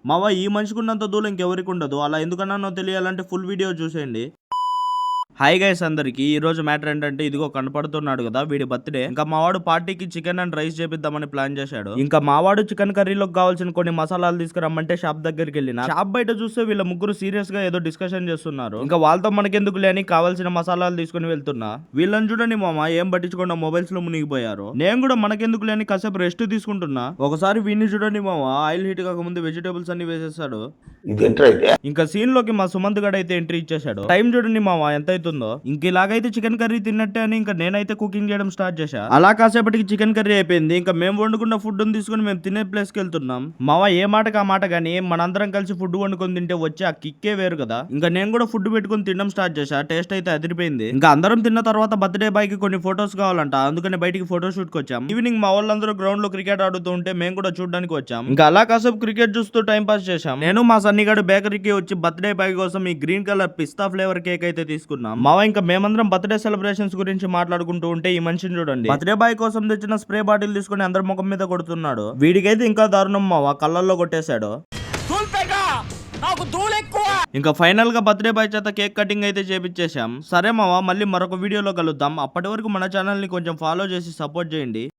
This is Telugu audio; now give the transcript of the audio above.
మావా ఈ మనిషికున్నంత దూరం ఇంకెవరికి ఉండదు. అలా ఎందుకన్నా తెలియాలంటే ఫుల్ వీడియో చూసేయండి. హాయ్ గైస్ అందరికి ఈ రోజు మ్యాటర్ ఏంటంటే ఇదిగో కనపడుతున్నాడు కదా వీడి బర్త్డే. ఇంకా మావాడు పార్టీకి చికెన్ అండ్ రైస్ చేపిద్దామని ప్లాన్ చేశాడు. ఇంకా మావాడు చికెన్ కర్రీలోకి కావాల్సిన కొన్ని మసాలాలు తీసుకురమ్మంటే షాప్ దగ్గరికి వెళ్ళిన షాప్ బయట చూస్తే వీళ్ళ ముగ్గురు సీరియస్ గా ఏదో డిస్కషన్ చేస్తున్నారు. ఇంకా వాళ్ళతో మనకెందుకు లేని కావాల్సిన మసాలాలు తీసుకుని వెళ్తున్నా. వీళ్ళని చూడండి మామ ఏం పట్టించుకుండా మొబైల్స్ లో మునిగిపోయారు. నేను కూడా మనకెందుకు లేని కాసేపు రెస్ట్ తీసుకుంటున్నా. ఒకసారి వీడిని చూడండి మామ ఆయిల్ హీట్ కాకముందు వెజిటేబుల్స్ అన్ని వేసేస్తాడు. ఇంకా సీన్ లోకి మా సుమంత్ గడ్ అయితే ఎంట్రీ ఇచ్చేసాడు. టైం చూడండి మామ ఎంత అవుతుందో. ఇంక ఇలాగైతే చికెన్ కర్రీ తిన్నట్టే అని ఇంకా నేనైతే కుకింగ్ చేయడం స్టార్ట్ చేశా. అలా కాసేపటికి చికెన్ కర్రీ అయిపోయింది. ఇంకా మేము వండుకున్న ఫుడ్ తీసుకుని మేము తినే ప్లేస్ కి వెళ్తున్నాం. మావ ఏ మాటకి ఆ మాట గానీ మనందరం కలిసి ఫుడ్ వండుకొని తింటే వచ్చి ఆ కిక్కే వేరు కదా. ఇంకా నేను కూడా ఫుడ్ పెట్టుకుని తినడం స్టార్ట్ చేశా. టేస్ట్ అయితే అదిరిపోయింది. ఇంకా అందరం తిన్న తర్వాత బర్త్డే బాయ్ కి కొన్ని ఫొటోస్ కావాలంట. అందుకని బయటికి ఫోటో షూట్ కి వచ్చాం. ఈవినింగ్ మా వాళ్ళందరూ గ్రౌండ్ లో క్రికెట్ ఆడుతూ ఉంటే మేము కూడా చూడడానికి వచ్చాం. ఇంకా అలా కాసేపు క్రికెట్ చూస్తూ టైం పాస్ చేశాం. నేను మా సన్నిగాడు బేకరీకి వచ్చి బర్త్డే బాయ్ కోసం ఈ గ్రీన్ కలర్ పిస్తా ఫ్లేవర్ కేక్ అయితే తీసుకున్నాం. మావ ఇంకా మేమందరం బర్త్డే సెలబ్రేషన్స్ గురించి మాట్లాడుకుంటూ ఉంటే ఈ మనిషిని చూడండి బర్త్డే బాయ్ కోసం తెచ్చిన స్ప్రే బాటిల్ తీసుకుని అందరి ముఖం మీద కొడుతున్నాడు. వీడికైతే ఇంకా దారుణం మావ కళ్ళల్లో కొట్టేశాడు. ఇంకా ఫైనల్ గా బర్త్డే బాయ్ చేత కేక్ కటింగ్ అయితే చేపించేశాం. సరే మావ మళ్ళీ మరొక వీడియోలో కలుద్దాం. అప్పటి వరకు మన ఛానల్ ని కొంచెం ఫాలో చేసి సపోర్ట్ చేయండి.